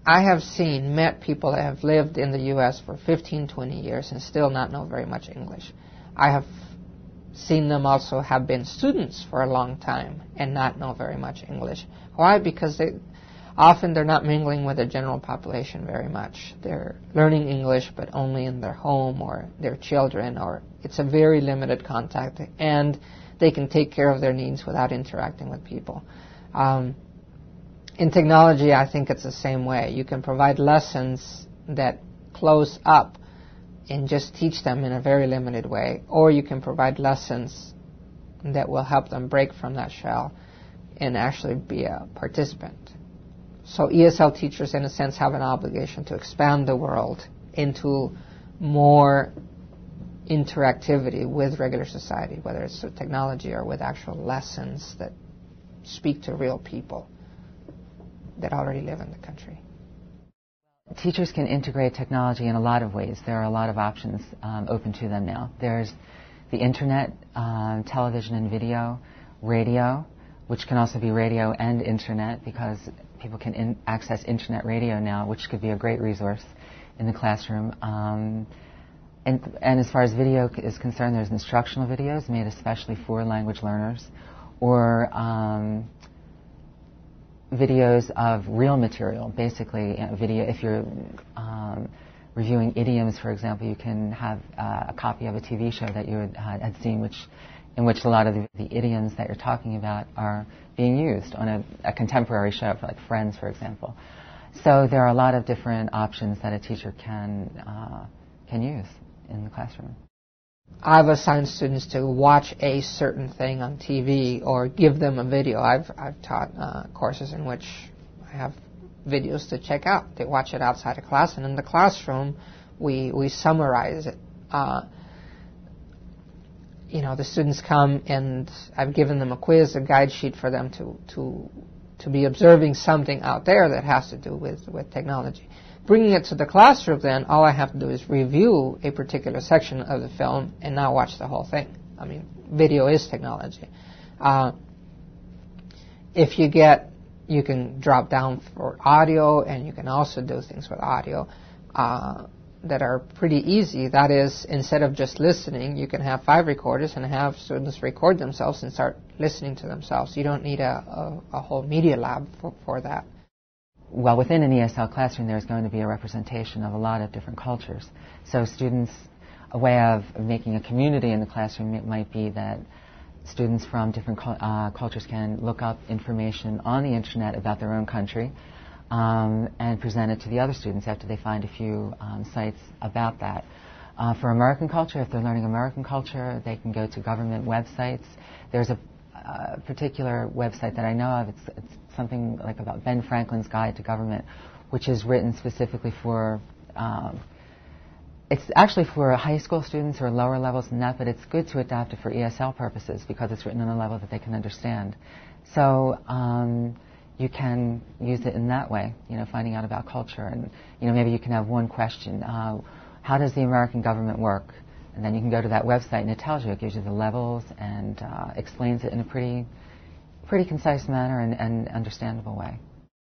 I have met people that have lived in the U.S. for 15, 20 years and still not know very much English. I have seen them also have been students for a long time and not know very much English. Why? Because often they're not mingling with the general population very much. They're learning English, but only in their home or their children, or it's a very limited contact, and they can take care of their needs without interacting with people. In technology, I think it's the same way. You can provide lessons that close up and just teach them in a very limited way, or you can provide lessons that will help them break from that shell and actually be a participant. So ESL teachers, in a sense, have an obligation to expand the world into more interactivity with regular society, whether it's through technology or with actual lessons that speak to real people that already live in the country. Teachers can integrate technology in a lot of ways. There are a lot of options open to them now. There's the internet, television and video, radio, which can also be radio and internet, because people can access internet radio now, which could be a great resource in the classroom. And as far as video is concerned, there's instructional videos made especially for language learners, or videos of real material, basically video. If you're reviewing idioms, for example, you can have a copy of a TV show that you had seen, in which a lot of the idioms that you're talking about are being used on a contemporary show, like Friends, for example. So there are a lot of different options that a teacher can use in the classroom. I've assigned students to watch a certain thing on TV or give them a video. I've taught courses in which I have videos to check out. They watch it outside of class, and in the classroom, we summarize it. The students come, and I've given them a quiz, a guide sheet for them to be observing something out there that has to do with technology. Bringing it to the classroom, then, all I have to do is review a particular section of the film and not watch the whole thing. I mean, video is technology. If you can drop down for audio, and you can also do things with audio that are pretty easy. That is, instead of just listening, you can have 5 recorders and have students record themselves and start listening to themselves. You don't need a whole media lab for that. Well, within an ESL classroom, there's going to be a representation of a lot of different cultures. So a way of making a community in the classroom might be that students from different cultures can look up information on the internet about their own country and present it to the other students after they find a few sites about that. For American culture, if they're learning American culture, they can go to government websites. There's a particular website that I know of. It's something like about Ben Franklin's Guide to Government, which is written specifically for, it's actually for high school students or lower levels than that, but it's good to adapt it for ESL purposes because it's written on a level that they can understand. So you can use it in that way, finding out about culture. And, maybe you can have one question. How does the American government work? And then you can go to that website and it tells you, it gives you the levels and explains it in a pretty concise manner and understandable way.